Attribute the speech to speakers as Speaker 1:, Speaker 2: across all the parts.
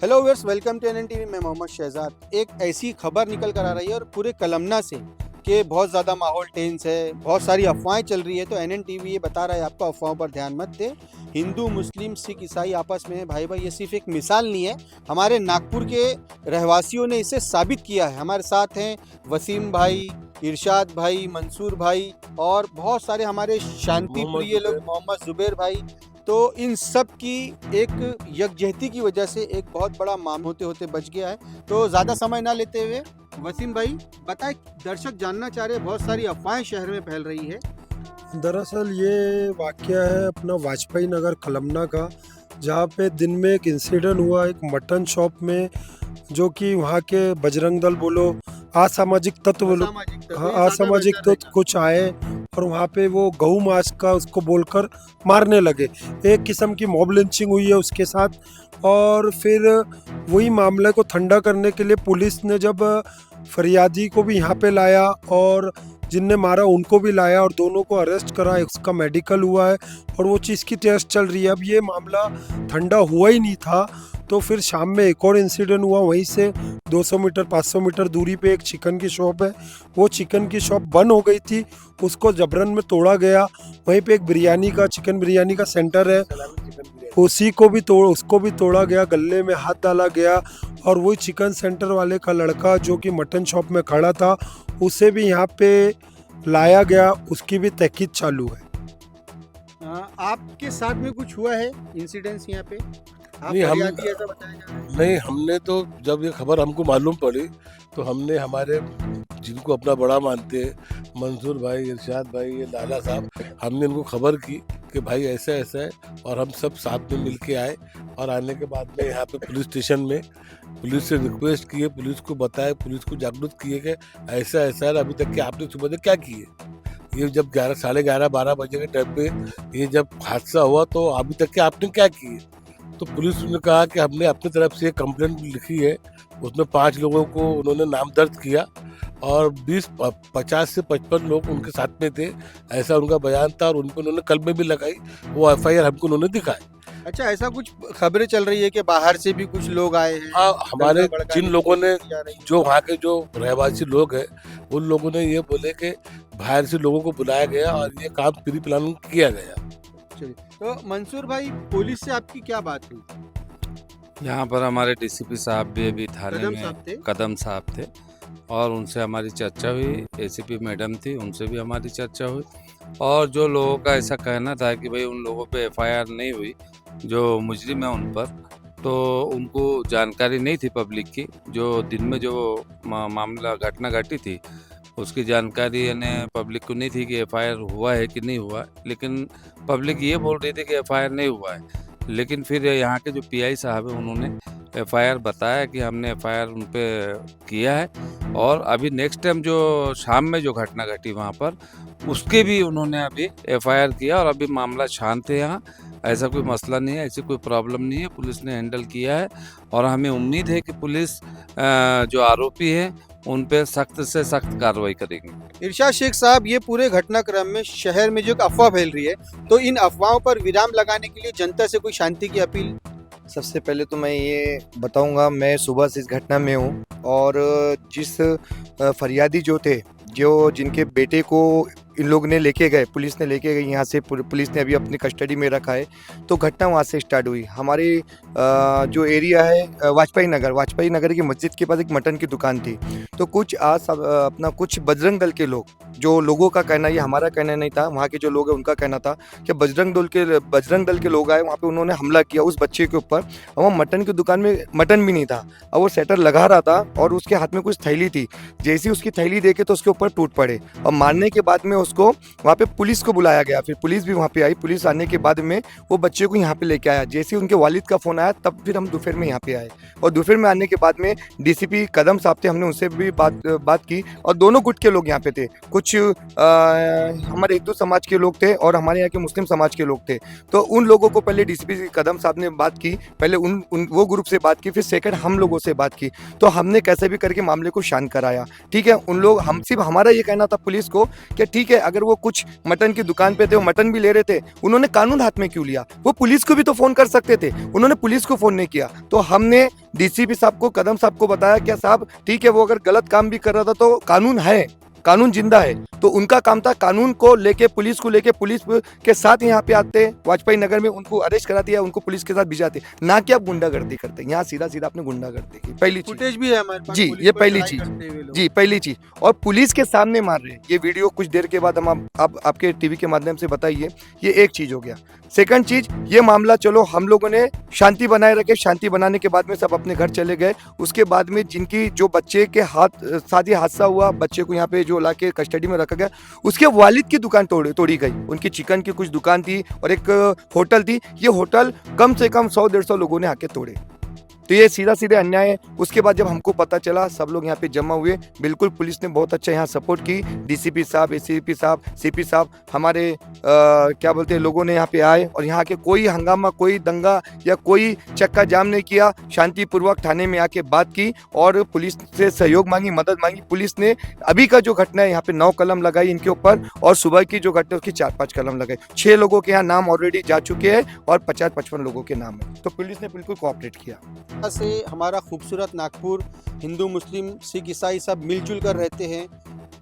Speaker 1: Hello viewers, welcome to NN TV. मैं मोहम्मद शहजाद। एक ऐसी खबर निकल कर आ रही है और पूरे कलमना से कि बहुत ज़्यादा माहौल टेंस है, बहुत सारी अफवाहें चल रही है। तो एनएन टीवी ये बता रहा है आपको, अफवाहों पर ध्यान मत दे। हिंदू, मुस्लिम, सिख, ईसाई आपस में भाई भाई, ये सिर्फ एक मिसाल नहीं है। हमारे नागपुर के रहवासियों ने इसे साबित किया है। हमारे साथ हैं वसीम भाई, इरशाद भाई, मंसूर भाई और बहुत सारे हमारे शांति प्रिय लोग, मोहम्मद जुबैर भाई। तो इन सब की एक यकजहती की वजह से एक बहुत बड़ा मामला होते होते बच गया है। तो ज़्यादा समय ना लेते हुए वसीम भाई बताएं, दर्शक जानना चाह रहे हैं, बहुत सारी अफवाहें शहर में फैल रही है।
Speaker 2: दरअसल ये वाकया है अपना वाजपेयी नगर कलमना का, जहाँ पे दिन में एक इंसिडेंट हुआ एक मटन शॉप में, जो कि वहाँ के बजरंग दल बोलो, असामाजिक तत्व बोलो,
Speaker 1: असामाजिक तत्व,
Speaker 2: हाँ
Speaker 1: ये ज़्यादा
Speaker 2: असामाजिक
Speaker 1: बेहतर
Speaker 2: तत्व
Speaker 1: रहेगा।
Speaker 2: कुछ आए और वहाँ पे वो गऊ मांस का उसको बोलकर मारने लगे। एक किस्म की मॉब लिंचिंग हुई है उसके साथ। और फिर वही मामले को ठंडा करने के लिए पुलिस ने जब फरियादी को भी यहाँ पे लाया और जिनने मारा उनको भी लाया और दोनों को अरेस्ट करा, उसका मेडिकल हुआ है और वो चीज़ की टेस्ट चल रही है। अब ये मामला ठंडा हुआ ही नहीं था, तो फिर शाम में एक और इंसिडेंट हुआ वहीं से 200 मीटर 500 मीटर दूरी पे एक चिकन की शॉप है। वो चिकन की शॉप बंद हो गई थी, उसको जबरन में तोड़ा गया। वहीं पे एक बिरयानी का, चिकन बिरयानी का सेंटर है, उसको भी तोड़ा गया, गले में हाथ डाला गया। और वही चिकन सेंटर वाले का लड़का जो कि मटन शॉप में खड़ा था, उसे भी यहाँ पे लाया गया, उसकी भी तहकीक चालू है।
Speaker 1: आपके साथ में कुछ हुआ है इंसिडेंस यहाँ पे? आप
Speaker 3: नहीं,
Speaker 1: फरियादी ऐसा बताया जा रहा है।
Speaker 3: नहीं, हमने तो जब ये खबर हमको मालूम पड़ी तो हमने हमारे जिनको अपना बड़ा मानते हैं, मंसूर भाई, इरशाद भाई, ये लाला साहब, हमने उनको खबर की कि भाई ऐसा ऐसा है। और हम सब साथ में मिल के आए और आने के बाद में यहाँ पे पुलिस स्टेशन में पुलिस से रिक्वेस्ट किए, पुलिस को बताया, पुलिस को जागरूक किए कि ऐसा ऐसा है। अभी तक कि आपने सुबह से क्या किए? ये जब 11 साढ़े 11 12 बजे के टाइम पे ये जब हादसा हुआ तो अभी तक के आपने क्या किए? तो पुलिस ने कहा कि हमने अपनी तरफ से कंप्लेंट लिखी है, उसमें 5 लोगों को उन्होंने नाम दर्ज किया और 50 से 55 लोग उनके साथ में थे, ऐसा उनका बयान था। और उन पर उन्होंने कलमे भी लगाई, वो एफआईआर हमको उन्होंने दिखाई।
Speaker 1: अच्छा, ऐसा कुछ खबरें चल रही है कि बाहर से भी कुछ लोग आए हैं,
Speaker 3: हाँ, हमारे
Speaker 1: दंगा भड़काने
Speaker 3: जिन
Speaker 1: की
Speaker 3: लोगों ने,
Speaker 1: कोशिश की जा रही है।
Speaker 3: जो वहाँ के जो रहवासी लोग हैं, उन लोगों ने ये बोले कि बाहर से लोगों को बुलाया गया और ये काम प्री प्लानिंग किया गया।
Speaker 1: चलिए, तो मंसूर भाई, पुलिस से आपकी क्या बात हुई?
Speaker 4: यहाँ पर हमारे डीसीपी साहब भी अभी थाने
Speaker 1: कदम
Speaker 4: में,
Speaker 1: साहब थे?
Speaker 4: कदम साहब थे, और उनसे हमारी चर्चा हुई। एसीपी मैडम थी, उनसे भी हमारी चर्चा हुई। और जो लोगों का ऐसा कहना था कि भाई उन लोगों पे एफआईआर नहीं हुई, जो मुजरिम है उन पर, तो उनको जानकारी नहीं थी पब्लिक की। जो दिन में जो मामला घटना घटी थी उसकी जानकारी यानी पब्लिक को नहीं थी कि एफआईआर हुआ है कि नहीं हुआ। लेकिन पब्लिक ये बोल रही थी कि एफआईआर नहीं हुआ है। लेकिन फिर यहाँ के जो पीआई साहब है उन्होंने एफआईआर बताया कि हमने एफआईआर उन पे किया है। और अभी नेक्स्ट टाइम जो शाम में जो घटना घटी वहाँ पर, उसके भी उन्होंने अभी एफआईआर किया और अभी मामला शांत है। यहाँ ऐसा कोई मसला नहीं है, ऐसी कोई प्रॉब्लम नहीं है, पुलिस ने हैंडल किया है। और हमें उम्मीद है कि पुलिस जो आरोपी है उन पे सख्त से सख्त कार्रवाई करेंगे।
Speaker 1: इरशाद शेख साहब, ये पूरे घटनाक्रम में शहर में जो एक अफवाह फैल रही है, तो इन अफवाहों पर विराम लगाने के लिए जनता से कोई शांति की अपील?
Speaker 5: सबसे पहले तो मैं ये बताऊंगा, मैं सुबह से इस घटना में हूँ और जिस फरियादी जो थे, जो जिनके बेटे को इन लोग ने लेके गए, पुलिस ने लेके गई यहाँ से, पुलिस ने अभी अपनी कस्टडी में रखा है। तो घटना वहाँ से स्टार्ट हुई। हमारे जो एरिया है वाजपेयी नगर की मस्जिद के पास एक मटन की दुकान थी। तो कुछ अपना कुछ बजरंग दल के लोग, जो लोगों का कहना, ये हमारा कहना नहीं था, वहाँ के जो लोग हैं उनका कहना था कि बजरंग दल के लोग आए वहाँ पे, उन्होंने हमला किया उस बच्चे के ऊपर। और वहाँ मटन की दुकान में मटन भी नहीं था और वो सेटर लगा रहा था और उसके हाथ में कुछ थैली थी। जैसे ही उसकी थैली देखे तो उसके ऊपर टूट पड़े और मारने के बाद में उसको वहाँ पे पुलिस को बुलाया गया। फिर पुलिस भी वहाँ पे आई। पुलिस आने के बाद में वो बच्चे को यहाँ पे लेके आया। जैसे ही उनके वालिद का फ़ोन आया तब फिर हम दोपहर में यहाँ पे आए। और दोपहर में आने के बाद में डीसीपी कदम साहब थे, हमने उनसे भी बात की। और दोनों गुट के लोग यहाँ पे थे, कुछ हमारे हिंदू समाज के लोग थे और हमारे यहाँ के मुस्लिम समाज के लोग थे। तो उन लोगों को पहले डीसीपी कदम साहब ने बात की, पहले वो ग्रुप से बात की, फिर सेकंड हम लोगों से बात की। तो हमने कैसे भी करके मामले को शांत कराया। ठीक है, उन लोग, हम सिर्फ हमारा ये कहना था पुलिस को कि ठीक है, अगर वो कुछ मटन की दुकान पे थे, वो मटन भी ले रहे थे, उन्होंने कानून हाथ में क्यों लिया? वो पुलिस को भी तो फोन कर सकते थे, उन्होंने पुलिस को फोन नहीं किया। तो हमने डीसीपी साहब को, कदम साहब को बताया क्या साहब ठीक है, वो अगर गलत काम भी कर रहा था तो कानून है, कानून जिंदा है। तो उनका काम था कानून को लेके, पुलिस को लेके, पुलिस के साथ यहाँ पे आते, वाजपेयी नगर में उनको अरेस्ट करा दिया, उनको पुलिस के साथ भिजाते, ना कि आप गुंडागर्दी करते। यहाँ सीधा सीधा आपने गुंडागर्दी की। पहली चीज
Speaker 1: फुटेज भी है हमारे पास
Speaker 5: जी,
Speaker 1: पुलिस
Speaker 5: ये
Speaker 1: पर
Speaker 5: पहली
Speaker 1: चढ़ाई
Speaker 5: चीज।
Speaker 1: करते हुए लोग।
Speaker 5: जी, पहली चीज। और पुलिस के सामने मार रहे हैं, ये वीडियो कुछ देर के बाद हम आपके टीवी के माध्यम से बताइए। ये एक चीज हो गया। सेकंड चीज, ये मामला चलो हम लोगों ने शांति बनाए रखे, शांति बनाने के बाद में सब अपने घर चले गए। उसके बाद में जिनकी जो बच्चे के साथ ही हादसा हुआ, बच्चे को यहाँ पे जो ला के कस्टडी में रखा गया, उसके वालिद की दुकान तोड़ी गई। उनकी चिकन की कुछ दुकान थी और एक होटल थी। ये होटल कम से कम 100-150 लोगों ने आके तोड़े। तो ये सीधा सीधे अन्याय है। उसके बाद जब हमको पता चला, सब लोग यहाँ पे जमा हुए। बिल्कुल पुलिस ने बहुत अच्छा यहाँ सपोर्ट की। डीसीपी साहब, एसीपी साहब, सीपी साहब, हमारे क्या बोलते हैं, लोगों ने यहाँ पे आए और यहाँ के कोई हंगामा, कोई दंगा या कोई चक्का जाम नहीं किया। शांतिपूर्वक थाने में आके बात की और पुलिस से सहयोग मांगी, मदद मांगी। पुलिस ने अभी का जो घटना है यहाँ पे 9 कलम लगाई इनके ऊपर, और सुबह की जो घटना उसकी 4-5 कलम लगाई। 6 लोगों के यहाँ नाम ऑलरेडी जा चुके हैं और 50-55 लोगों के नाम है। तो पुलिस ने बिल्कुल कोऑपरेट किया।
Speaker 1: से हमारा खूबसूरत नागपुर, हिंदू मुस्लिम सिख ईसाई सब मिलजुल कर रहते हैं।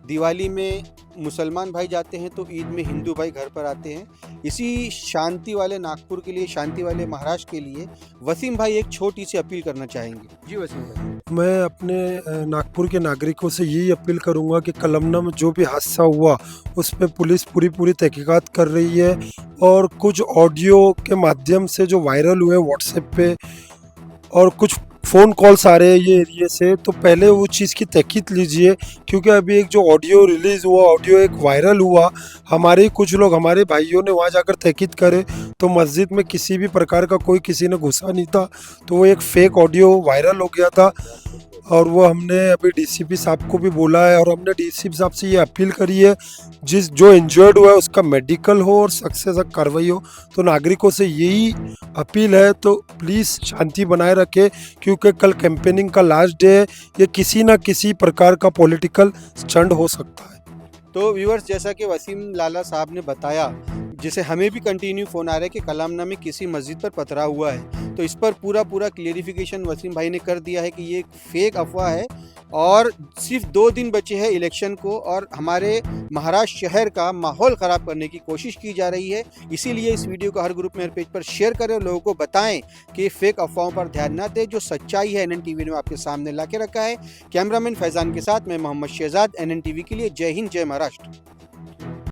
Speaker 1: दिवाली में मुसलमान भाई जाते हैं तो ईद में हिंदू भाई घर पर आते हैं। इसी शांति वाले नागपुर के लिए, शांति वाले महाराष्ट्र के लिए वसीम भाई एक छोटी सी अपील करना चाहेंगे। जी वसीम भाई।
Speaker 2: मैं अपने नागपुर के नागरिकों से यही अपील करूंगा कि कलमना में जो भी हादसा हुआ उस पर पुलिस पूरी तहकीकात कर रही है, और कुछ ऑडियो के माध्यम से जो वायरल हुए व्हाट्सएप पे और कुछ फ़ोन कॉल्स आ रहे हैं ये एरिया से, तो पहले वो चीज़ की तहकीक लीजिए। क्योंकि अभी एक जो ऑडियो रिलीज़ हुआ, ऑडियो एक वायरल हुआ, हमारे कुछ लोग, हमारे भाइयों ने वहाँ जाकर तहकीक करे तो मस्जिद में किसी भी प्रकार का कोई किसी ने घुसा नहीं था, तो वो एक फ़ेक ऑडियो वायरल हो गया था। और वो हमने अभी डीसीपी साहब को भी बोला है, और हमने डीसीपी साहब से ये अपील करी है जो इंजर्ड हुआ है उसका मेडिकल हो और सख्त से सख्त कार्रवाई हो। तो नागरिकों से यही अपील है, तो प्लीज़ शांति बनाए रखें, क्योंकि कल कैंपेनिंग का लास्ट डे है। ये किसी ना किसी प्रकार का पॉलिटिकल स्टंट हो सकता है।
Speaker 1: तो व्यूअर्स, जैसा कि वसीम लाला साहब ने बताया, जैसे हमें भी कंटिन्यू फ़ोन आ रहा है कि कलामना में किसी मस्जिद पर पथराव हुआ है, तो इस पर पूरा क्लियरिफिकेशन वसीम भाई ने कर दिया है कि ये एक फेक अफवाह है और सिर्फ 2 दिन बचे हैं इलेक्शन को, और हमारे महाराष्ट्र शहर का माहौल ख़राब करने की कोशिश की जा रही है। इसीलिए इस वीडियो को हर ग्रुप में, हर पेज पर शेयर करें और लोगों को बताएं कि फेक अफवाहों पर ध्यान ना दें। जो सच्चाई है NN TV ने आपके सामने ला के रखा है। कैमरामैन फैज़ान के साथ मैं मोहम्मद शहजाद, NN TV के लिए। जय हिंद, जय महाराष्ट्र।